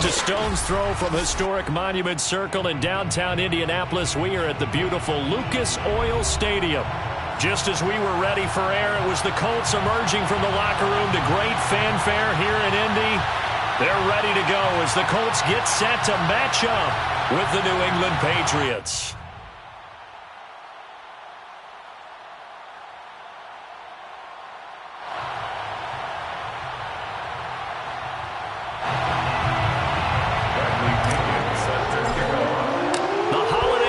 a stone's throw from historic Monument Circle in downtown Indianapolis. We are at the beautiful Lucas Oil Stadium. Just as we were ready for air, it was the Colts emerging from the locker room to great fanfare here in Indy. They're ready to go as the Colts get set to match up with the New England Patriots.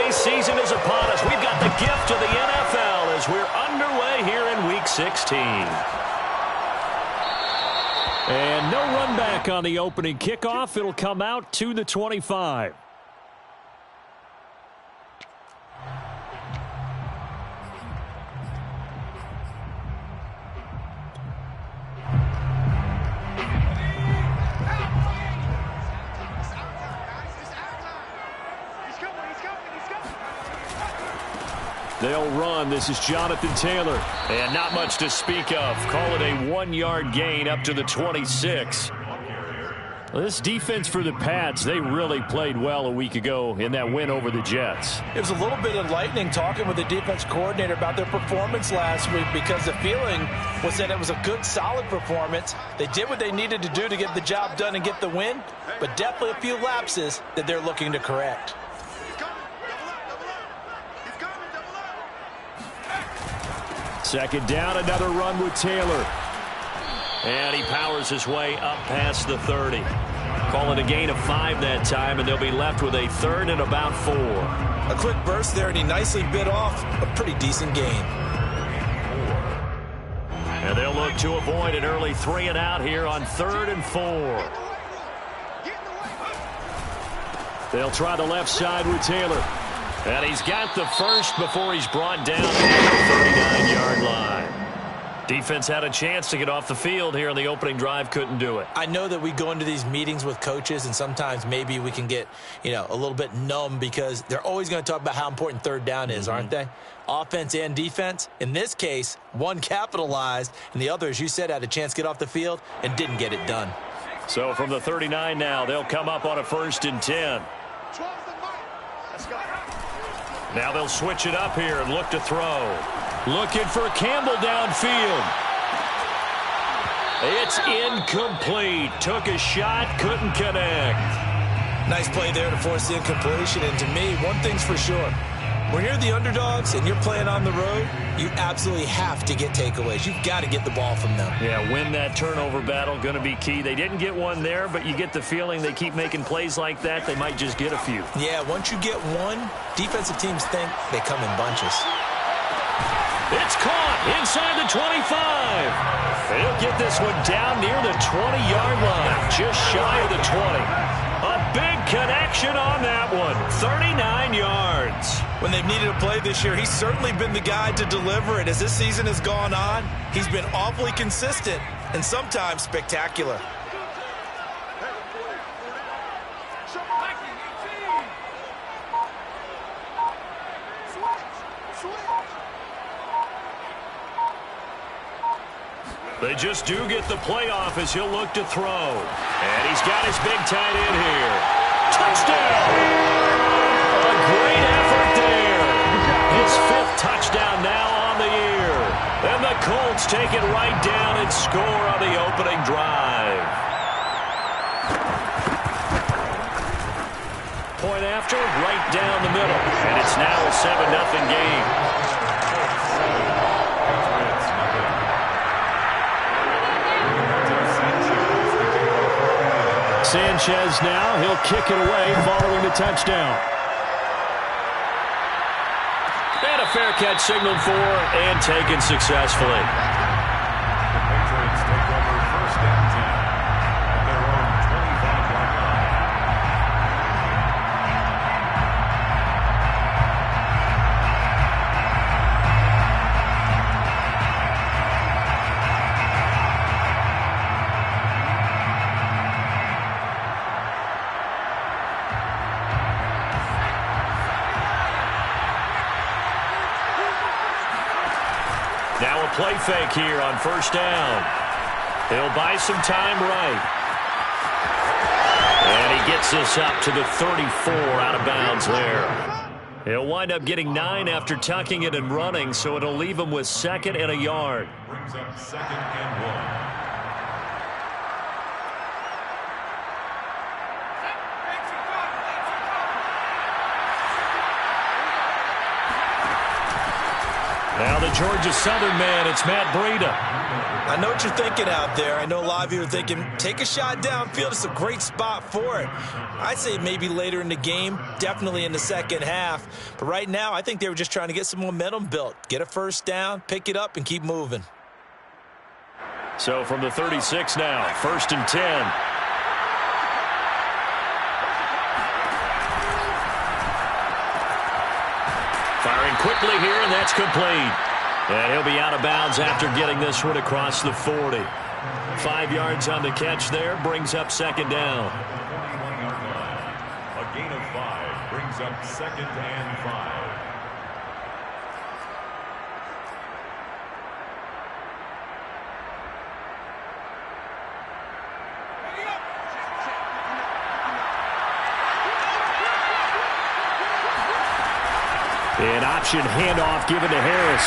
Season is upon us. We've got the gift of the NFL as we're underway here in Week 16. And no run back on the opening kickoff. It'll come out to the 25. They'll run. This is Jonathan Taylor. And not much to speak of. Call it a 1-yard gain up to the 26. Well, this defense for the Pats, they really played well a week ago in that win over the Jets. It was a little bit enlightening talking with the defense coordinator about their performance last week because the feeling was that it was a good, solid performance. They did what they needed to do to get the job done and get the win, but definitely a few lapses that they're looking to correct. Second down, another run with Taylor. And he powers his way up past the 30. Call it a gain of 5 that time, and they'll be left with a 3rd and about 4. A quick burst there, and he nicely bit off a pretty decent gain. And they'll look to avoid an early 3 and out here on 3rd and 4. They'll try the left side with Taylor. And he's got the first before he's brought down at the 39-yard line. Defense had a chance to get off the field here on the opening drive, couldn't do it. I know that we go into these meetings with coaches, and sometimes maybe we can get, a little bit numb because they're always going to talk about how important third down is, aren't they? Offense and defense. In this case, one capitalized, and the other, as you said, had a chance to get off the field and didn't get it done. So from the 39 now, they'll come up on a 1st and 10. Now they'll switch it up here and look to throw. Looking for Campbell downfield. It's incomplete. Took a shot, couldn't connect. Nice play there to force the incompletion. And to me, one thing's for sure. When you're the underdogs and you're playing on the road, you absolutely have to get takeaways. You've got to get the ball from them. Yeah, win that turnover battle, going to be key. They didn't get one there, but you get the feeling they keep making plays like that, they might just get a few. Yeah, once you get one, defensive teams think they come in bunches. It's caught inside the 25. He'll get this one down near the 20-yard line, just shy of the 20. A big connection on that one, 39 yards. When they've needed a play this year, he's certainly been the guy to deliver it. As this season has gone on, he's been awfully consistent and sometimes spectacular. They just do get the playoff as he'll look to throw. And he's got his big tight end here. Touchdown! A great effort there. His 5th touchdown now on the year. And the Colts take it right down and score on the opening drive. Point after, right down the middle. And it's now a 7-0 game. Sanchez now, he'll kick it away following the touchdown. And a fair catch signaled for and taken successfully. The Patriots take over 1st and 10 at their own 25-yard line. Now a play fake here on 1st down. He'll buy some time right. And he gets this up to the 34 out of bounds there. He'll wind up getting 9 after tucking it and running, so it'll leave him with 2nd and a yard. Brings up 2nd and 1. Now the Georgia Southern man, it's Matt Breida. I know what you're thinking out there. I know a lot of you are thinking, take a shot downfield. It's a great spot for it. I'd say maybe later in the game, definitely in the second half. But right now, I think they were just trying to get some momentum built. Get a first down, pick it up, and keep moving. So from the 36 now, 1st and 10. Firing quickly here, and that's complete. And he'll be out of bounds after getting this one across the 40. 5 yards on the catch there, brings up 2nd down. A gain of 5 brings up 2nd and 5. An option handoff given to Harris.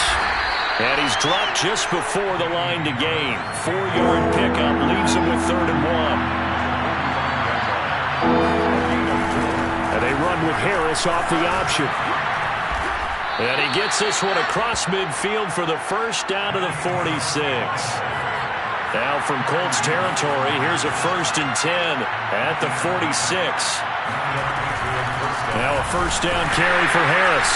And he's dropped just before the line to gain. 4-yard pickup leaves him with 3rd and 1. And they run with Harris off the option. And he gets this one across midfield for the first down to the 46. Now from Colts territory, here's a 1st and 10 at the 46. Now a first down carry for Harris.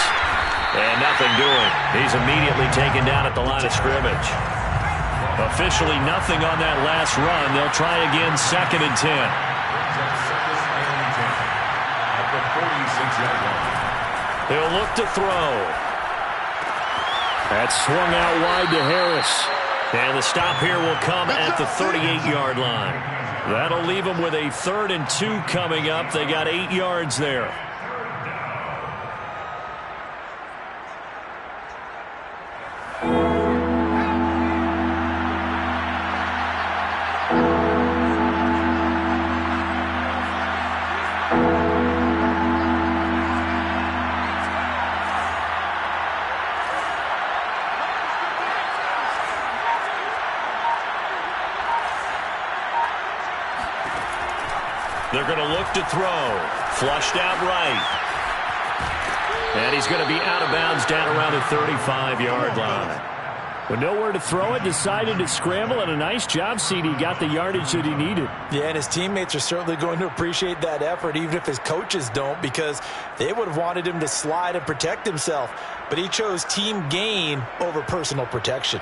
And nothing doing. He's immediately taken down at the line of scrimmage. Officially nothing on that last run. They'll try again 2nd and 10. He'll look to throw. That's swung out wide to Harris. And the stop here will come at the 38-yard line. That'll leave them with a 3rd and 2 coming up. They got 8 yards there. They're going to look to throw. Flushed out right. And he's going to be out of bounds down around the 35-yard line. With nowhere to throw it, decided to scramble, and a nice job, CD. Got the yardage that he needed. Yeah, and his teammates are certainly going to appreciate that effort, even if his coaches don't, because they would have wanted him to slide and protect himself. But he chose team gain over personal protection.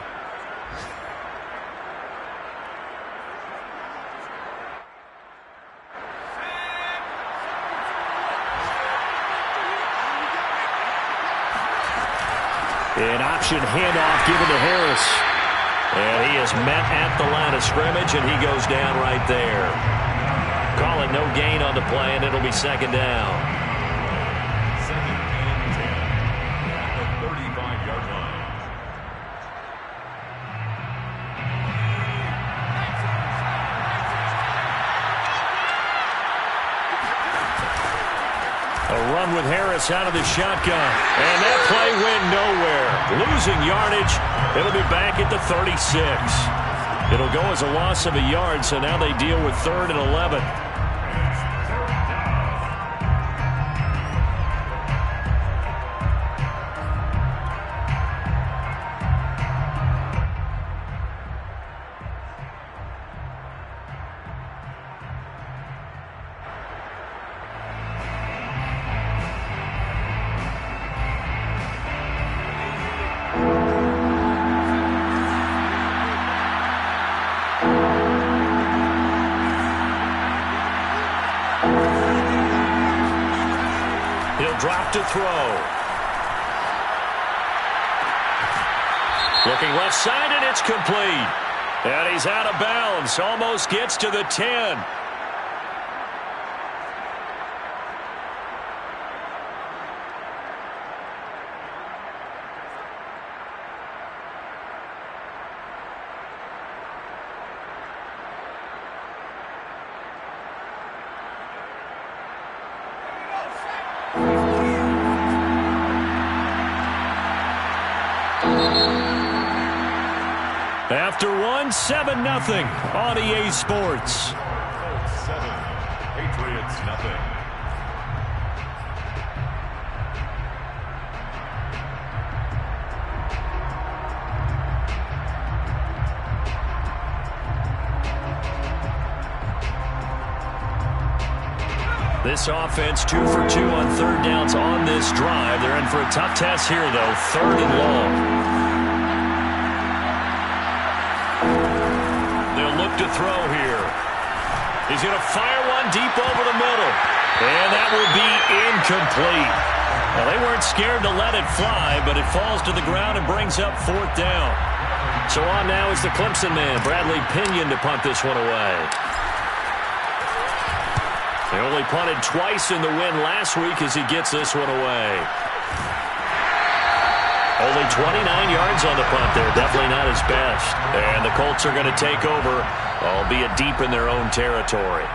An option handoff given to Harris. And he is met at the line of scrimmage, and he goes down right there. Call it no gain on the play, and it'll be 2nd down. 2nd and 10 at the 35-yard line. A run with Harris out of the shotgun. And that play went nowhere. Losing yardage. It'll be back at the 36. It'll go as a loss of a yard, so now they deal with 3rd and 11. Drop to throw. Looking left side, and it's complete. And he's out of bounds. Almost gets to the 10. After one, 7-0 on EA Sports. Colts 7, Patriots nothing. This offense 2 for 2 on third downs on this drive. They're in for a tough test here, though. 3rd and long. They'll look to throw here. He's going to fire one deep over the middle. And that will be incomplete. Well, they weren't scared to let it fly, but it falls to the ground and brings up 4th down. So on now is the Clemson man, Bradley Pinion, to punt this one away. They only punted twice in the win last week as he gets this one away. Only 29 yards on the punt there. Definitely not his best. And the Colts are going to take over, albeit deep in their own territory.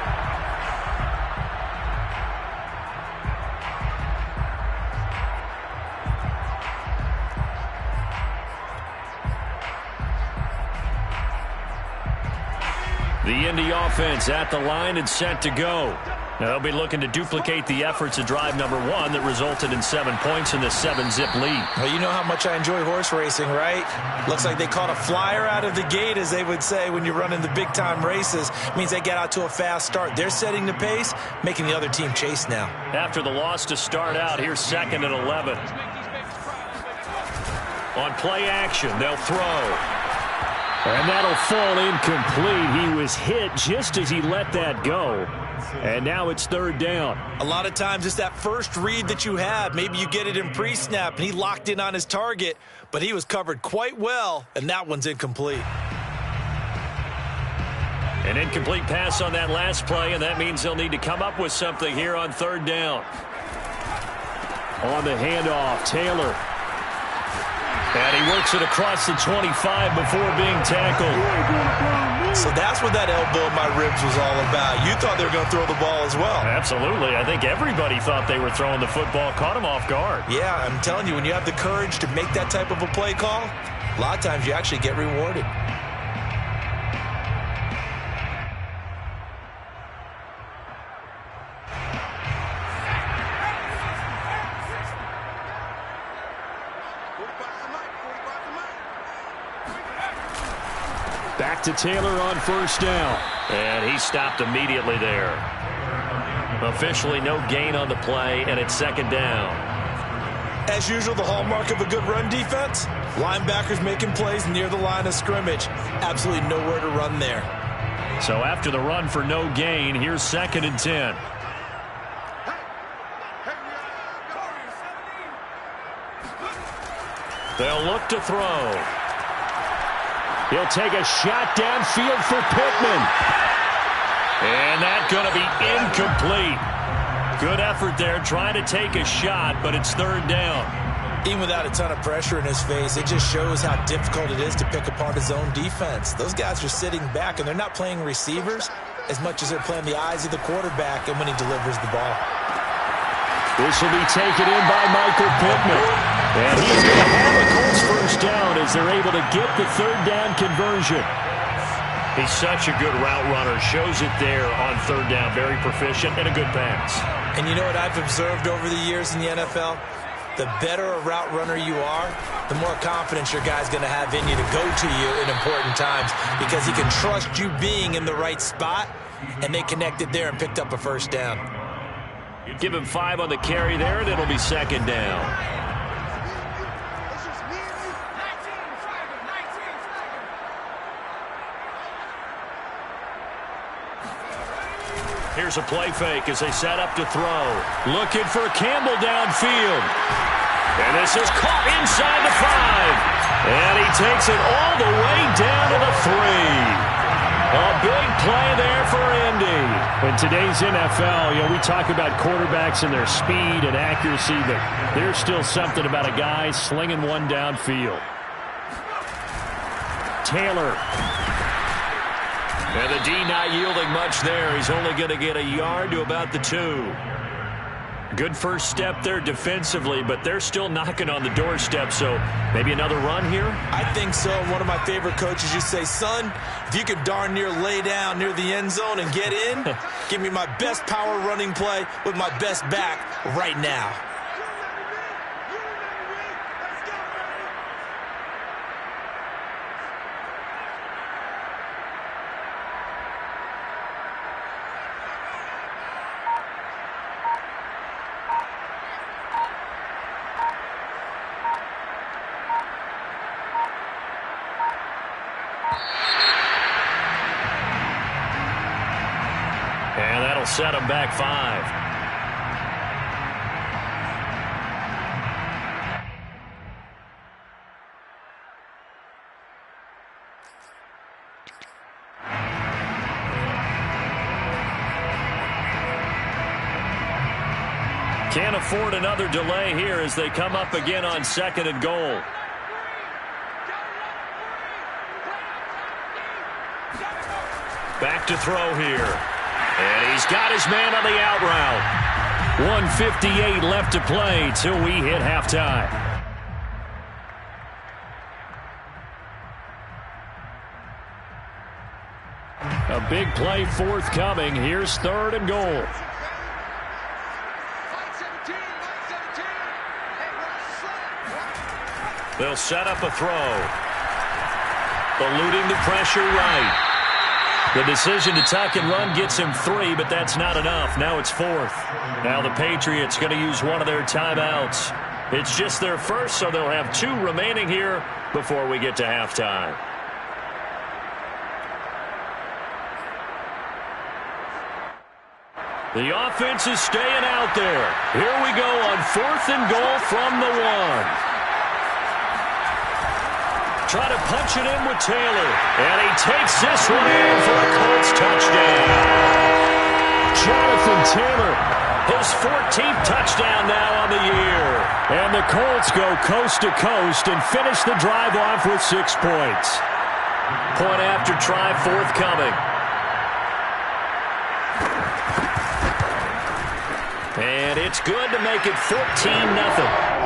The Indy offense at the line and set to go. Now they'll be looking to duplicate the efforts of drive number 1 that resulted in 7 points in the 7-zip lead. Well, you know how much I enjoy horse racing, right? Looks like they caught a flyer out of the gate, as they would say when you're running the big-time races. It means they get out to a fast start. They're setting the pace, making the other team chase now. After the loss to start out, here's 2nd and 11. On play action, they'll throw. And that'll fall incomplete. He was hit just as he let that go. And now it's 3rd down. A lot of times it's that first read that you have. Maybe you get it in pre-snap, and he locked in on his target, but he was covered quite well, and that one's incomplete. An incomplete pass on that last play, and that means they'll need to come up with something here on 3rd down. On the handoff, Taylor. And he works it across the 25 before being tackled. So that's what that elbow in my ribs was all about. You thought they were going to throw the ball as well. Absolutely. I think everybody thought they were throwing the football, caught him off guard. Yeah, I'm telling you, when you have the courage to make that type of a play call, a lot of times you actually get rewarded. Back to Taylor on 1st down. And he stopped immediately there. Officially no gain on the play, and it's 2nd down. As usual, the hallmark of a good run defense, linebackers making plays near the line of scrimmage. Absolutely nowhere to run there. So after the run for no gain, here's 2nd and 10. They'll look to throw. He'll take a shot downfield for Pittman. And that's going to be incomplete. Good effort there, trying to take a shot, but it's 3rd down. Even without a ton of pressure in his face, it just shows how difficult it is to pick apart his own defense. Those guys are sitting back, and they're not playing receivers as much as they're playing the eyes of the quarterback and when he delivers the ball. This will be taken in by Michael Pittman. And he's going to have a Colts 1st down as they're able to get the 3rd down conversion. He's such a good route runner. Shows it there on 3rd down. Very proficient and a good pass. And you know what I've observed over the years in the NFL? The better a route runner you are, the more confidence your guy's going to have in you to go to you in important times because he can trust you being in the right spot, and they connected there and picked up a 1st down. Give him 5 on the carry there, and it'll be 2nd down. Here's a play fake as they set up to throw. Looking for Campbell downfield. And this is caught inside the 5. And he takes it all the way down to the 3. A big play there for Indy. In today's NFL, we talk about quarterbacks and their speed and accuracy, but there's still something about a guy slinging one downfield. Taylor. And the D not yielding much there. He's only going to get a yard to about the 2. Good first step there defensively, but they're still knocking on the doorstep, so maybe another run here? I think so. One of my favorite coaches used to say, son, if you could darn near lay down near the end zone and get in, give me my best power running play with my best back right now. And that'll set them back 5. Can't afford another delay here as they come up again on 2nd and goal. Back to throw here. And he's got his man on the out route. 1:58 left to play till we hit halftime. A big play forthcoming. Here's 3rd and goal. They'll set up a throw. Eluding the pressure right. The decision to tuck and run gets him 3, but that's not enough. Now it's 4th. Now the Patriots going to use one of their timeouts. It's just their first, so they'll have 2 remaining here before we get to halftime. The offense is staying out there. Here we go on 4th and goal from the 1. Try to punch it in with Taylor. And he takes this one in for a Colts touchdown. Jonathan Taylor, his 14th touchdown now on the year. And the Colts go coast to coast and finish the drive off with 6 points. Point after try forthcoming. And it's good to make it 14-0.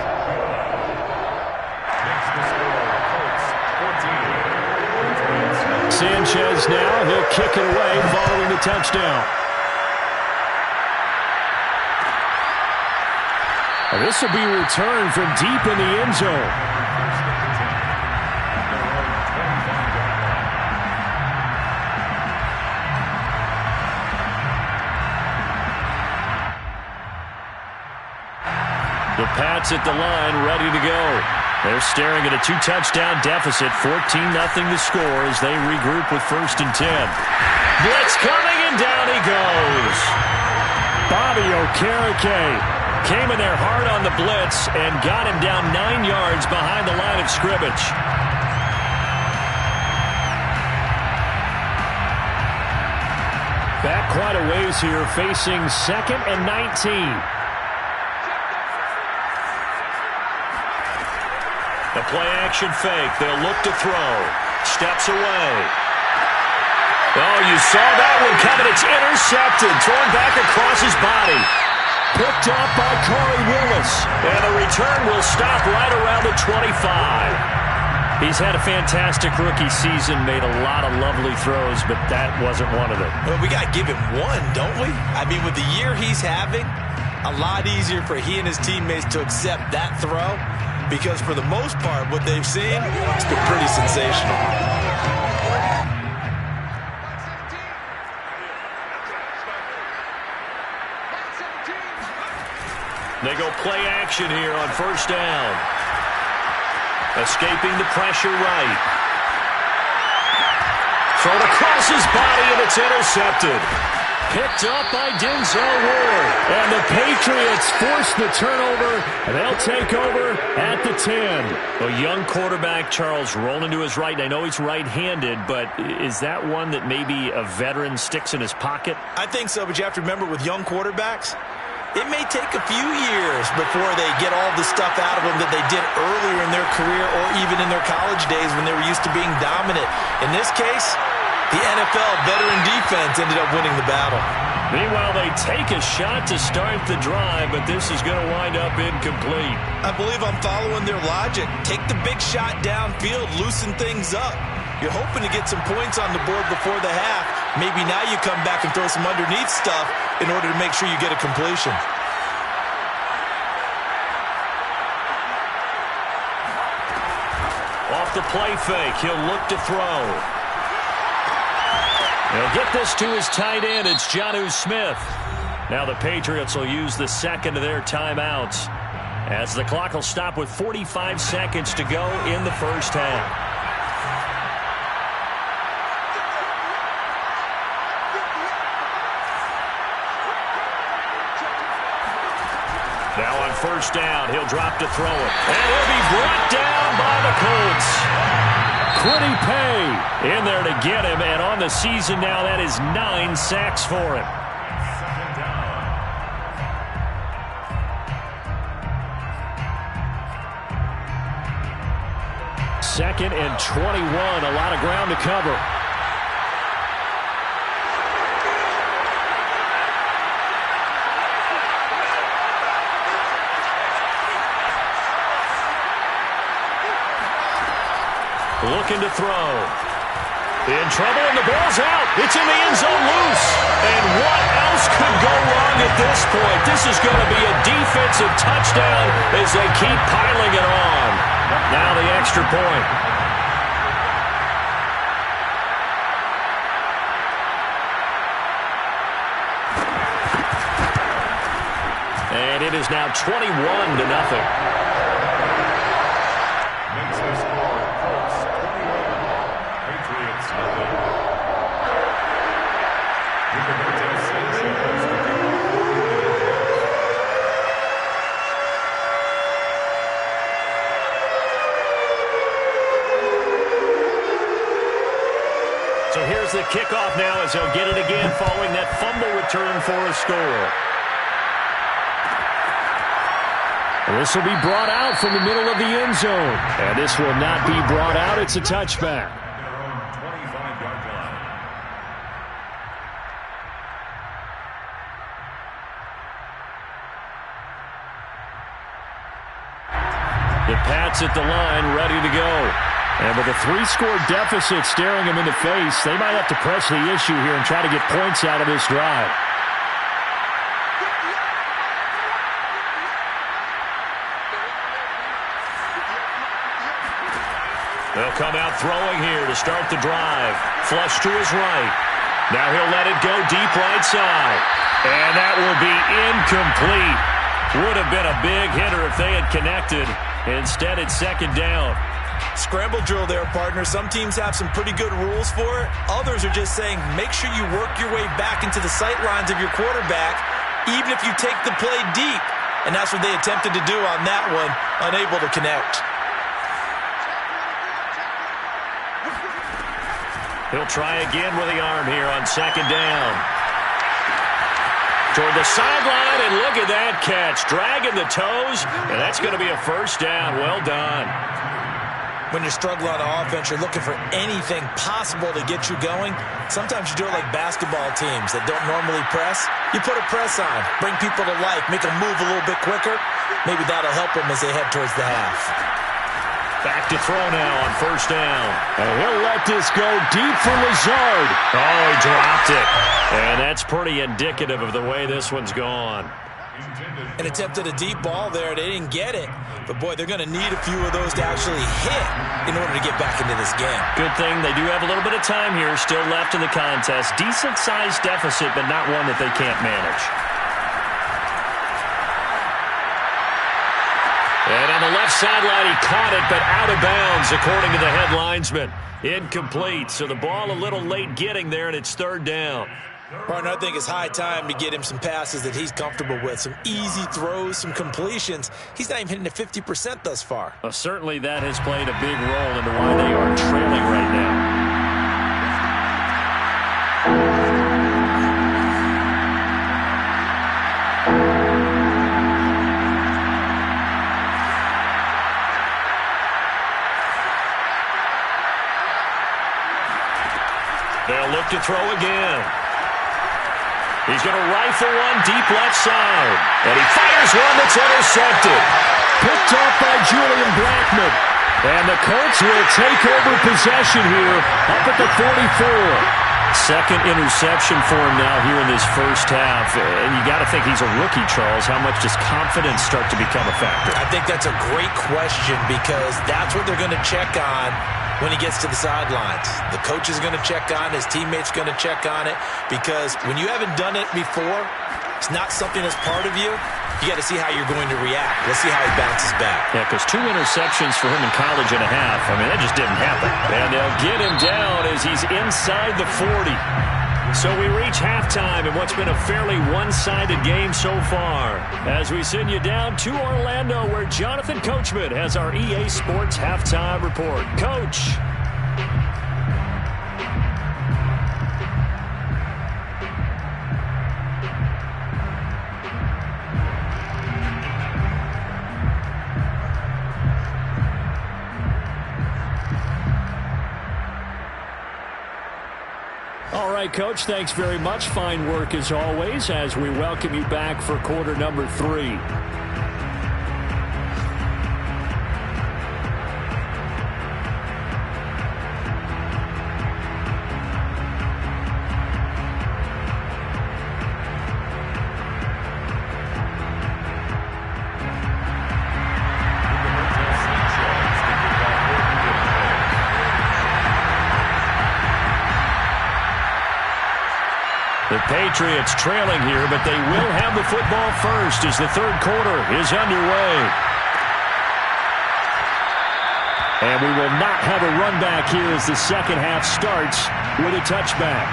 Sanchez now, he'll kick it away following the touchdown. This will be returned from deep in the end zone. The Pats at the line, ready to go. They're staring at a 2-touchdown deficit, 14-0 the score as they regroup with 1st and 10. Blitz coming, and down he goes. Bobby Okereke came in there hard on the blitz and got him down 9 yards behind the line of scrimmage. Back quite a ways here, facing 2nd and 19. The play-action fake. They'll look to throw. Steps away. Oh, you saw that one coming. It's intercepted. Thrown back across his body. Picked up by Corey Willis. And the return will stop right around the 25. He's had a fantastic rookie season, made a lot of lovely throws, but that wasn't one of them. Well, we got to give him one, don't we? I mean, with the year he's having, a lot easier for he and his teammates to accept that throw. Because for the most part, what they've seen, it's been pretty sensational. They go play action here on 1st down. Escaping the pressure right. Thrown across his body, and it's intercepted. Picked up by Denzel Ward. And the Patriots force the turnover, and they'll take over at the 10. A young quarterback, Charles, rolling to his right. I know he's right-handed, but is that one that maybe a veteran sticks in his pocket? I think so, but you have to remember with young quarterbacks, it may take a few years before they get all the stuff out of them that they did earlier in their career or even in their college days when they were used to being dominant. In this case, the NFL veteran defense ended up winning the battle. Meanwhile, they take a shot to start the drive, but this is going to wind up incomplete. I believe I'm following their logic. Take the big shot downfield, loosen things up. You're hoping to get some points on the board before the half. Maybe now you come back and throw some underneath stuff in order to make sure you get a completion. Off the play fake, he'll look to throw. He'll get this to his tight end. It's Jonnu Smith. Now the Patriots will use the second of their timeouts as the clock will stop with 45 seconds to go in the first half. Now on first down, he'll drop to throw it. And he'll be brought down by the Colts. Quiddy Pay in there to get him, and on the season now, that is 9 sacks for him. Second and 21, a lot of ground to cover. Looking to throw. In trouble, and the ball's out. It's in the end zone loose. And what else could go wrong at this point? This is going to be a defensive touchdown as they keep piling it on. Now the extra point. And it is now 21-0. So here's the kickoff now as they'll get it again following that fumble return for a score. This will be brought out from the middle of the end zone. And this will not be brought out. It's a touchback. The Pats at the line, ready to go. And with a 3-score deficit staring them in the face, they might have to press the issue here and try to get points out of this drive. They'll come out throwing here to start the drive. Flush to his right. Now he'll let it go deep right side. And that will be incomplete. Would have been a big hitter if they had connected. Instead, it's second down. Scramble drill there, partner. Some teams have some pretty good rules for it. Others are just saying make sure you work your way back into the sight lines of your quarterback, even if you take the play deep. And that's what they attempted to do on that one, unable to connect. He'll try again with the arm here on second down. Toward the sideline, and look at that catch. Dragging the toes, and that's going to be a first down. Well done. When you're struggling on offense, you're looking for anything possible to get you going. Sometimes you do it like basketball teams that don't normally press. You put a press on, bring people to life, make them move a little bit quicker. Maybe that'll help them as they head towards the half. Back to throw now on first down. And he'll let this go deep for Lazard. Oh, he dropped it. And that's pretty indicative of the way this one's gone. And attempted a deep ball there. They didn't get it. But, boy, they're going to need a few of those to actually hit in order to get back into this game. Good thing they do have a little bit of time here still left in the contest. Decent-sized deficit, but not one that they can't manage. And on the left sideline, he caught it, but out of bounds, according to the head linesman. Incomplete, so the ball a little late getting there, and it's third down. Partner, I think it's high time to get him some passes that he's comfortable with. Some easy throws, some completions. He's not even hitting at 50% thus far. Well, certainly that has played a big role into why they are trailing right now. They'll look to throw again. He's going to rifle one deep left side. And he fires one that's intercepted. Picked off by Julian Blackman. And the Colts will take over possession here up at the 44. Second interception for him now here in this first half. And you got to think he's a rookie, Charles. How much does confidence start to become a factor? I think that's a great question because that's what they're going to check on when he gets to the sidelines. The coach is going to check on it. His teammates are going to check on it because when you haven't done it before, it's not something that's part of you. You got to see how you're going to react. Let's see how he bounces back. Yeah, because 2 interceptions for him in college and a half. I mean, that just didn't happen. And they'll get him down as he's inside the 40. So we reach halftime in what's been a fairly one-sided game so far. As we send you down to Orlando, where Jonathan Coachman has our EA Sports Halftime Report. Coach. All right, Coach, thanks very much. Fine work as always as we welcome you back for quarter number 3. The Patriots trailing here, but they will have the football first as the third quarter is underway. And we will not have a run back here as the second half starts with a touchback.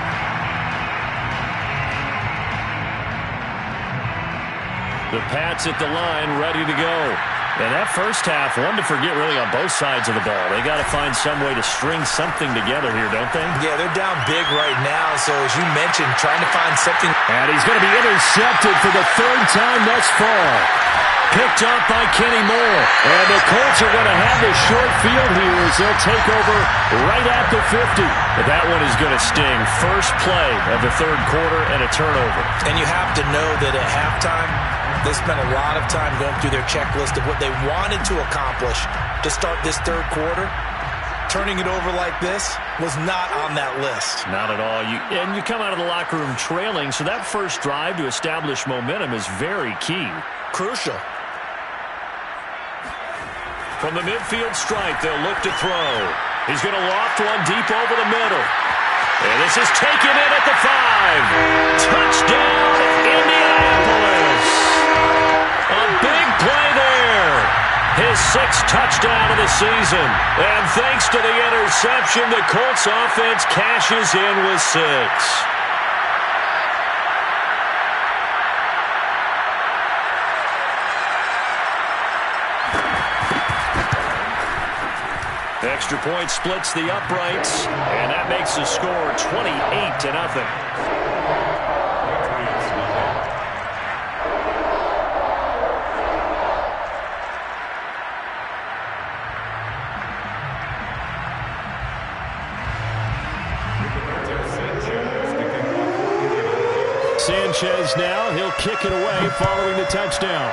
The Pats at the line ready to go. And that first half, one to forget really on both sides of the ball. They got to find some way to string something together here, don't they? Yeah, they're down big right now. So as you mentioned, trying to find something. And he's going to be intercepted for the third time thus far. Picked off by Kenny Moore. And the Colts are going to have the short field here as they'll take over right at the 50. But that one is going to sting. First play of the third quarter and a turnover. And you have to know that at halftime, they spent a lot of time going through their checklist of what they wanted to accomplish to start this third quarter. Turning it over like this was not on that list. Not at all. And you come out of the locker room trailing, so that first drive to establish momentum is very key. Crucial. From the midfield stripe, they'll look to throw. He's going to loft one deep over the middle. And this is taken in at the 5. Touchdown, Indianapolis. A big play there. His 6th touchdown of the season. And thanks to the interception, the Colts offense cashes in with 6. Extra point splits the uprights, and that makes the score 28-0. Sanchez now, he'll kick it away following the touchdown.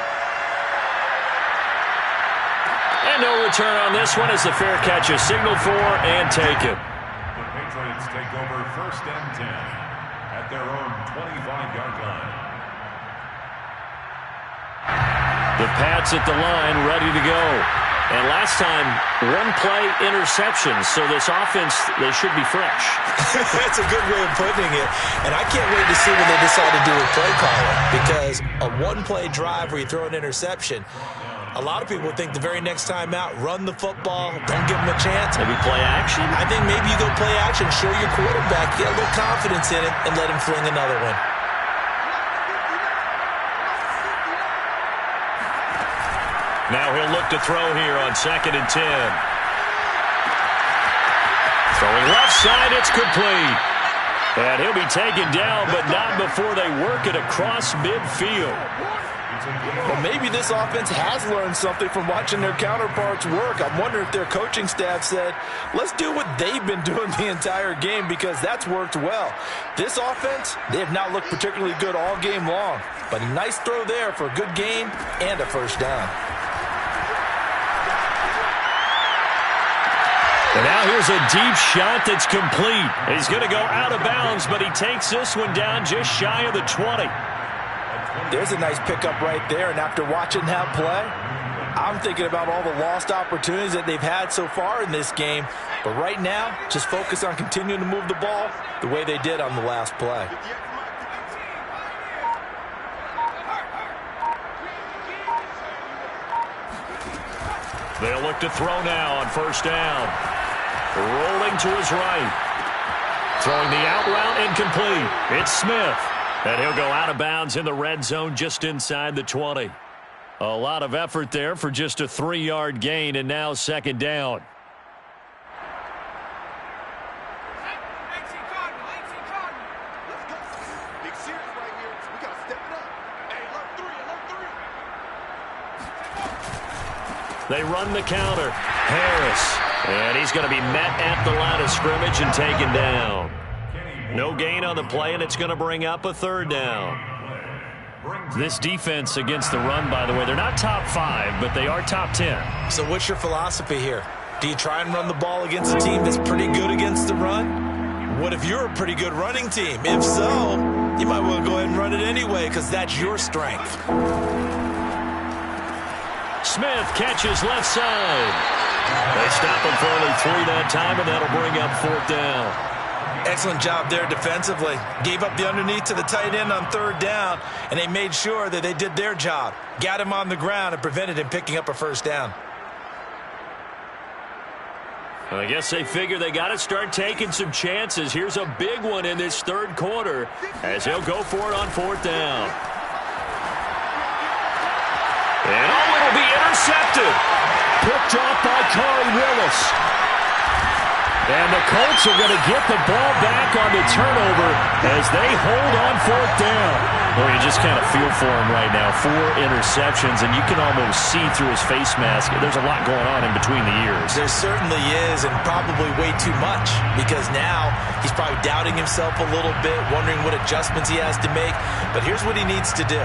And no return on this one as the fair catch is signaled for and taken. The Patriots take over 1st and 10 at their own 25-yard line. The Pats at the line ready to go. And last time, one play interception. So this offense, they should be fresh. That's a good way of putting it. And I can't wait to see what they decide to do with play calling. Because a one-play drive where you throw an interception, a lot of people think the very next time out, run the football, don't give them a chance. Maybe play action? I think maybe you go play action, show your quarterback, get a little confidence in it, and let him fling another one. Now he'll look to throw here on 2nd and 10. Throwing left side, it's complete. And he'll be taken down, but not before they work it across midfield. Well, maybe this offense has learned something from watching their counterparts work. I'm wondering if their coaching staff said, let's do what they've been doing the entire game, because that's worked well. This offense, they have not looked particularly good all game long, but a nice throw there for a good gain and a first down. And now here's a deep shot that's complete. He's going to go out of bounds, but he takes this one down just shy of the 20. There's a nice pickup right there, and after watching that play, I'm thinking about all the lost opportunities that they've had so far in this game. But right now, just focus on continuing to move the ball the way they did on the last play. They'll look to throw now on first down. Rolling to his right. Throwing the out route incomplete. It's Smith. And he'll go out of bounds in the red zone just inside the 20. A lot of effort there for just a 3-yard gain, and now second down. They run the counter. Harris. And he's going to be met at the line of scrimmage and taken down. No gain on the play, and it's going to bring up a third down. This defense against the run, by the way, they're not top 5, but they are top 10. So what's your philosophy here? Do you try and run the ball against a team that's pretty good against the run? What if you're a pretty good running team? If so, you might well go ahead and run it anyway, because that's your strength. Smith catches left side. They stop him for only 3 that time, and that'll bring up fourth down. Excellent job there defensively. Gave up the underneath to the tight end on third down, and they made sure that they did their job. Got him on the ground and prevented him picking up a first down. Well, I guess they figure they got to start taking some chances. Here's a big one in this third quarter as he'll go for it on fourth down. And it'll be intercepted. Picked off by Corey Willis. And the Colts are going to get the ball back on the turnover as they hold on fourth down. Well, you just kind of feel for him right now. 4 interceptions, and you can almost see through his face mask. There's a lot going on in between the ears. There certainly is, and probably way too much, because now he's probably doubting himself a little bit, wondering what adjustments he has to make. But here's what he needs to do.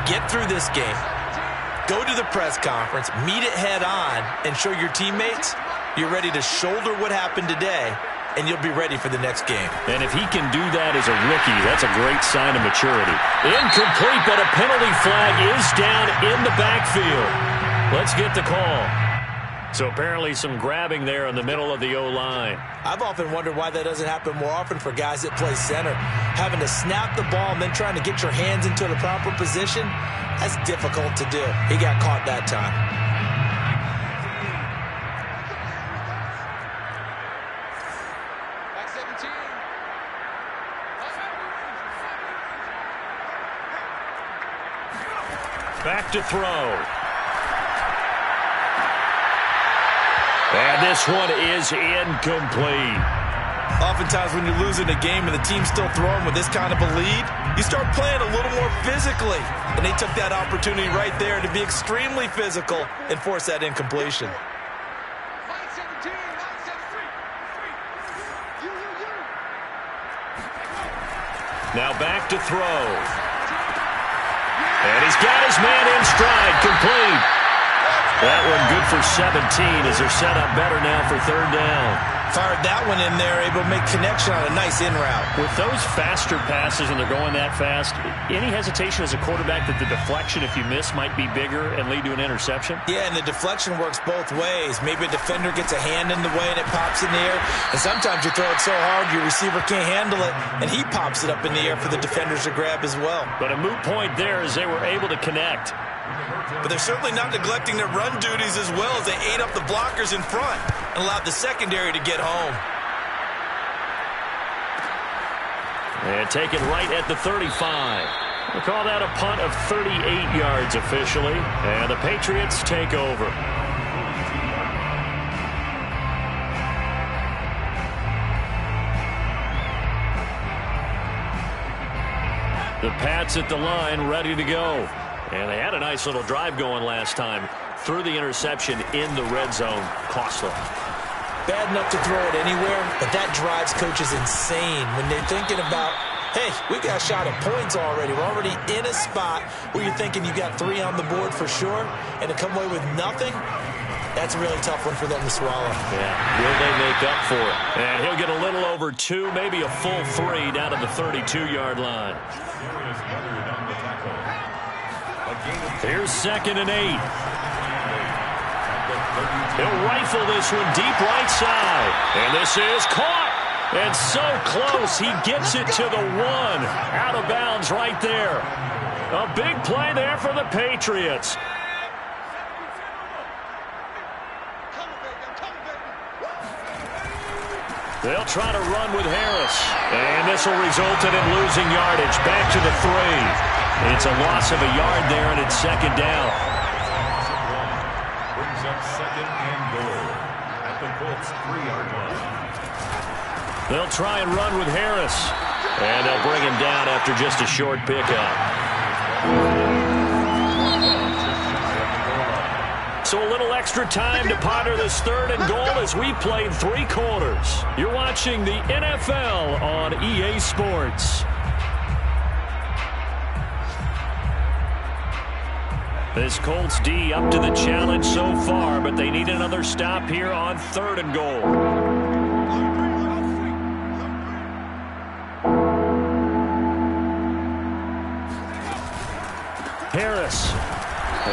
Get through this game. Go to the press conference, meet it head on, and show your teammates you're ready to shoulder what happened today, and you'll be ready for the next game. And if he can do that as a rookie, that's a great sign of maturity. Incomplete, but a penalty flag is down in the backfield. Let's get the call. So apparently some grabbing there in the middle of the O-line. I've often wondered why that doesn't happen more often for guys that play center. Having to snap the ball and then trying to get your hands into the proper position, that's difficult to do. He got caught that time. Back to throw. And this one is incomplete. Oftentimes when you're losing a game and the team's still throwing with this kind of a lead, you start playing a little more physically. And they took that opportunity right there to be extremely physical and force that incompletion. Now back to throw. And he's got his man in stride, complete. That one good for 17 as they're set up better now for third down. Fired that one in there, able to make connection on a nice in route. With those faster passes and they're going that fast, any hesitation as a quarterback that the deflection, if you miss, might be bigger and lead to an interception? Yeah, and the deflection works both ways. Maybe a defender gets a hand in the way and it pops in the air. And sometimes you throw it so hard your receiver can't handle it, and he pops it up in the air for the defenders to grab as well. But a moot point there as they were able to connect. But they're certainly not neglecting their run duties as well as they ate up the blockers in front and allowed the secondary to get home. And taken right at the 35. We'll call that a punt of 38 yards officially. And the Patriots take over. The Pats at the line ready to go. And they had a nice little drive going last time. Threw the interception in the red zone. Costly. Bad enough to throw it anywhere, but that drives coaches insane when they're thinking about, hey, we got a shot at points already. We're already in a spot where you're thinking you got 3 on the board for sure, and to come away with nothing, that's a really tough one for them to swallow. Yeah, will they make up for it? And he'll get a little over 2, maybe a full 3 down to the 32-yard line. Here's 2nd and 8. He'll rifle this one deep right side. And this is caught. And so close, he gets it to the 1. Out of bounds right there. A big play there for the Patriots. They'll try to run with Harris. And this will result in him losing yardage. Back to the 3. It's a loss of a yard there, and it's 2nd down. Brings up 2nd and goal at the Colts 3-yard line. They'll try and run with Harris. And they'll bring him down after just a short pickup. So a little extra time to ponder this 3rd and goal as we played 3 quarters. You're watching the NFL on EA Sports. This Colts D up to the challenge so far, but they need another stop here on 3rd and goal. Harris.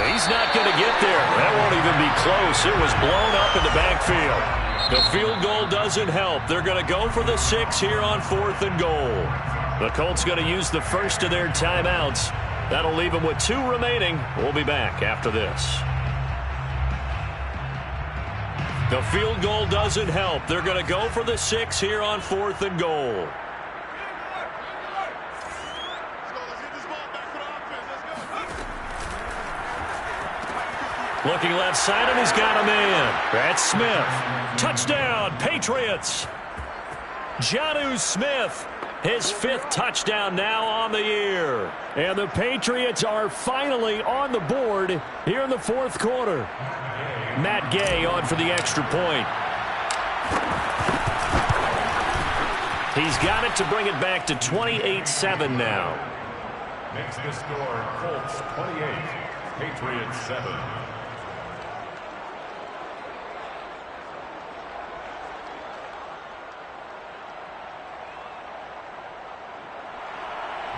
He's not going to get there. That won't even be close. It was blown up in the backfield. The field goal doesn't help. They're going to go for the 6 here on 4th and goal. The Colts going to use the first of their timeouts. That'll leave them with 2 remaining. We'll be back after this. The field goal doesn't help. They're going to go for the 6 here on 4th and goal. Looking left side, and he's got a man. That's Smith. Touchdown, Patriots. Jonnu Smith, his 5th touchdown now on the year. And the Patriots are finally on the board here in the 4th quarter. Matt Gay on for the extra point. He's got it to bring it back to 28-7 now. Makes the score Colts 28, Patriots 7.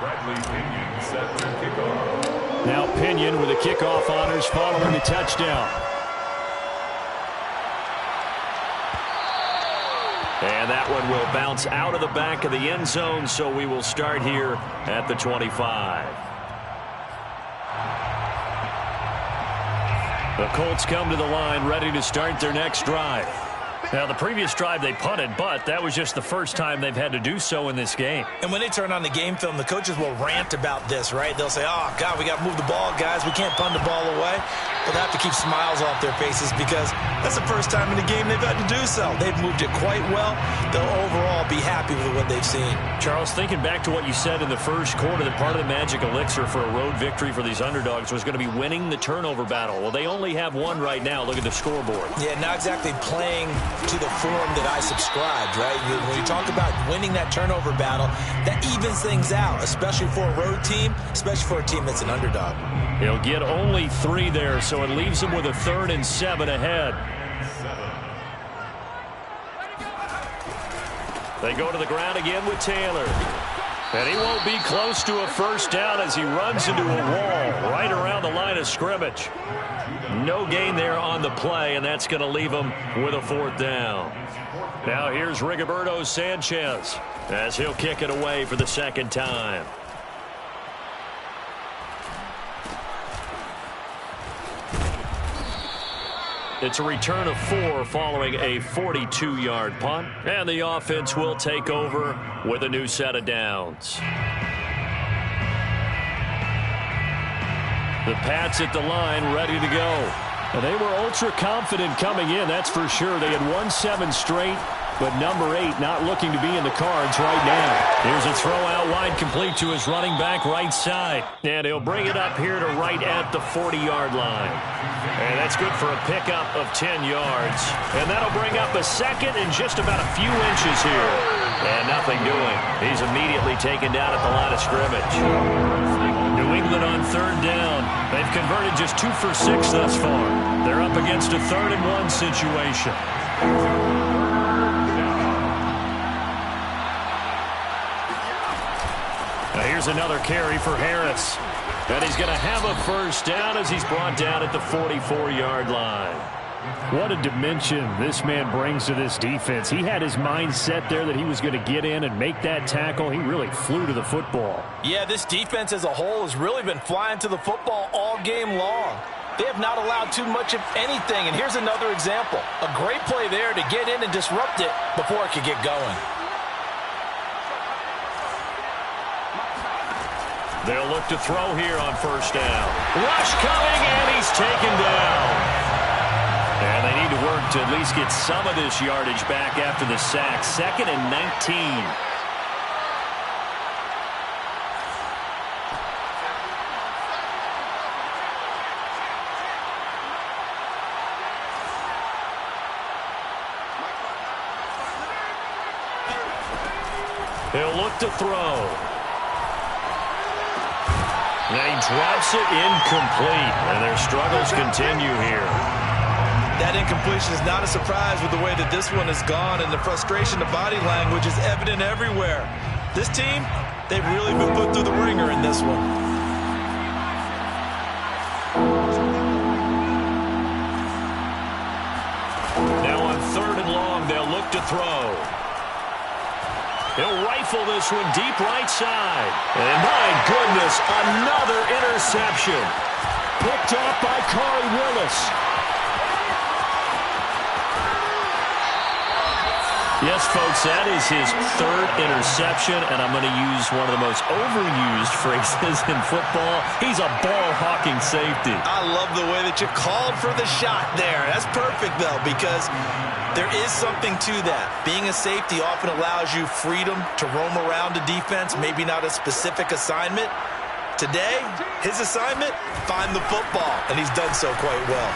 Bradley Pinion set for kickoff. Now Pinion with the kickoff honors following the touchdown. And that one will bounce out of the back of the end zone, so we will start here at the 25. The Colts come to the line ready to start their next drive. Now, the previous drive they punted, but that was just the first time they've had to do so in this game. And when they turn on the game film, the coaches will rant about this, right? They'll say, oh, God, we got to move the ball, guys. We can't punt the ball away. But they have to keep smiles off their faces because that's the first time in the game they've had to do so. They've moved it quite well. They'll overall be happy with what they've seen. Charles, thinking back to what you said in the first quarter, that part of the magic elixir for a road victory for these underdogs was going to be winning the turnover battle. Well, they only have one right now. Look at the scoreboard. Yeah, not exactly playing to the form that I subscribed, right? When you talk about winning that turnover battle, that evens things out, especially for a road team, especially for a team that's an underdog. He'll get only 3 there, so it leaves him with a 3rd and 7 ahead. They go to the ground again with Taylor. And he won't be close to a first down as he runs into a wall right around the line of scrimmage. No gain there on the play, and that's going to leave him with a 4th down. Now here's Rigoberto Sanchez as he'll kick it away for the 2nd time. It's a return of 4 following a 42-yard punt, and the offense will take over with a new set of downs. The Pats at the line ready to go. And they were ultra confident coming in, that's for sure. They had won 7 straight, But number 8 not looking to be in the cards right now. Here's a throw out wide, complete to his running back right side. And he'll bring it up here to right at the 40-yard line. And that's good for a pickup of 10 yards. And that'll bring up a second and just about a few inches here. And nothing doing. He's immediately taken down at the line of scrimmage. New England on third down. They've converted just 2 for 6 thus far. They're up against a 3rd and 1 situation. Now here's another carry for Harris. And he's going to have a first down as he's brought down at the 44-yard line. What a dimension this man brings to this defense. He had his mind set there that he was going to get in and make that tackle. He really flew to the football. Yeah, this defense as a whole has really been flying to the football all game long. They have not allowed too much of anything. And here's another example. A great play there to get in and disrupt it before it could get going. They'll look to throw here on first down. Rush coming, and he's taken down. And they need to work to at least get some of this yardage back after the sack. 2nd and 19. He'll look to throw. Now he drops it incomplete, and their struggles continue here. That incompletion is not a surprise with the way that this one has gone, and the frustration, the body language is evident everywhere. This team, they've really been put through the ringer in this one. Now on 3rd and long, they'll look to throw. He'll rifle this one deep right side. And my goodness, another interception. Picked off by Corey Willis. Yes, folks, that is his 3rd interception, and I'm going to use one of the most overused phrases in football. He's a ball-hawking safety. I love the way that you called for the shot there. That's perfect, though, because there is something to that. Being a safety often allows you freedom to roam around a defense, maybe not a specific assignment. Today, his assignment, find the football, and he's done so quite well.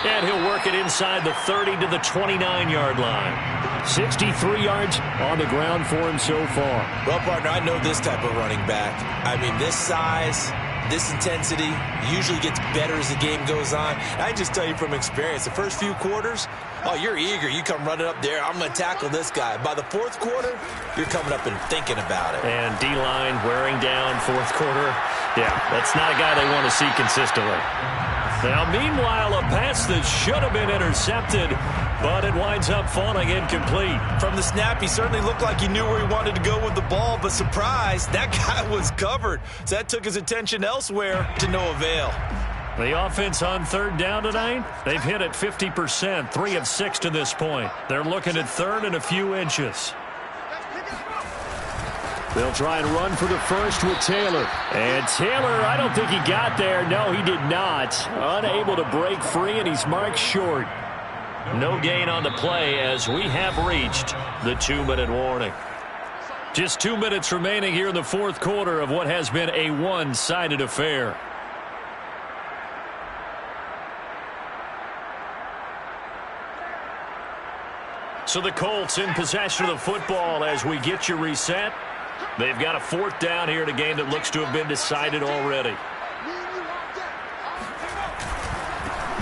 And he'll work it inside the 30 to the 29-yard line. 63 yards on the ground for him so far. Well, partner, I know this type of running back. I mean, this size, this intensity usually gets better as the game goes on. I just tell you from experience, the first few quarters, oh, you're eager. You come running up there. I'm going to tackle this guy. By the 4th quarter, you're coming up and thinking about it. And D-line wearing down 4th quarter. Yeah, that's not a guy they want to see consistently. Now, meanwhile, a pass that should have been intercepted, but it winds up falling incomplete. From the snap, he certainly looked like he knew where he wanted to go with the ball, but surprise, that guy was covered. So that took his attention elsewhere to no avail. The offense on 3rd down tonight, they've hit it 50%, 3 of 6 to this point. They're looking at 3rd and a few inches. They'll try and run for the first with Taylor. And Taylor, I don't think he got there. No, he did not. Unable to break free, and he's marked short. No gain on the play as we have reached the 2-minute warning. Just 2 minutes remaining here in the 4th quarter of what has been a one-sided affair. So the Colts in possession of the football as we get you reset. They've got a 4th down here in a game that looks to have been decided already.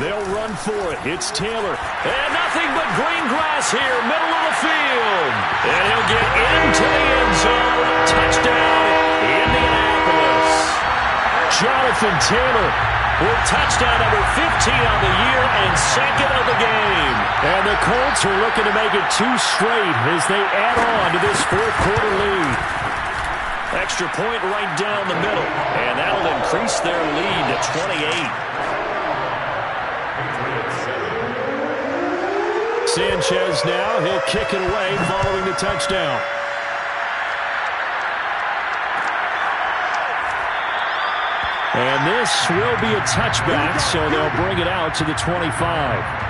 They'll run for it. It's Taylor. And nothing but green grass here, middle of the field. And he'll get into the end zone. Touchdown, Indianapolis. Jonathan Taylor with touchdown number 15 on the year and 2nd of the game. And the Colts are looking to make it 2 straight as they add on to this 4th quarter lead. Extra point right down the middle, and that'll increase their lead to 28. Sanchez now, he'll kick it away following the touchdown. And this will be a touchback, so they'll bring it out to the 25.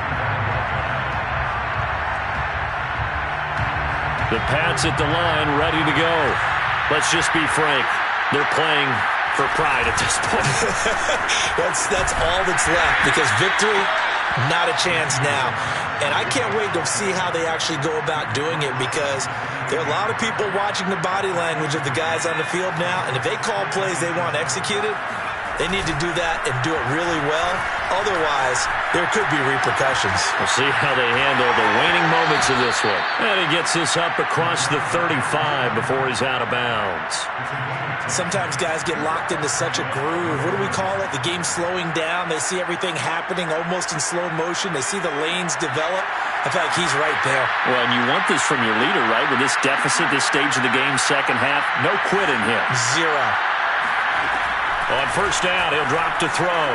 The Pats at the line, ready to go. Let's just be frank. They're playing for pride at this point. That's all that's left, because victory, not a chance now. And I can't wait to see how they actually go about doing it, because there are a lot of people watching the body language of the guys on the field now, and if they call plays they want executed, they need to do that and do it really well. Otherwise, there could be repercussions. We'll see how they handle the waning moments of this one. And he gets this up across the 35 before he's out of bounds. Sometimes guys get locked into such a groove. What do we call it? The game's slowing down. They see everything happening almost in slow motion. They see the lanes develop. I feel like he's right there. Well, and you want this from your leader, right? With this deficit, this stage of the game, second half, no quitting him. Zero. On first down, he'll drop to throw.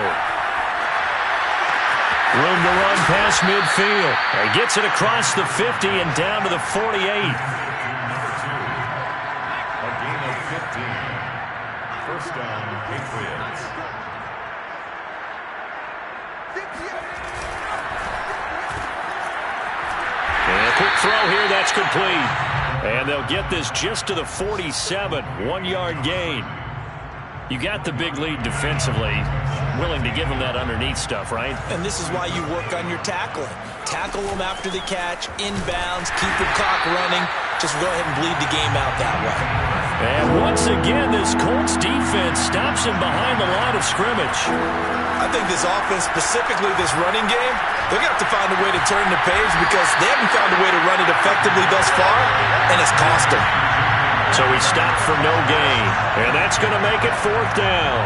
Room to run past midfield. He gets it across the 50 and down to the 48. A gain of 15. First down, Patriots. And a quick throw here, that's complete. And they'll get this just to the 47, 1-yard gain. You got the big lead defensively, willing to give them that underneath stuff, right? And this is why you work on your tackling. Tackle them after the catch, inbounds, keep the clock running. Just go ahead and bleed the game out that way. And once again, this Colts defense stops him behind the line of scrimmage. I think this offense, specifically this running game, they're going to have to find a way to turn the page, because they haven't found a way to run it effectively thus far, and it's cost them. So he stopped for no gain, and that's going to make it fourth down.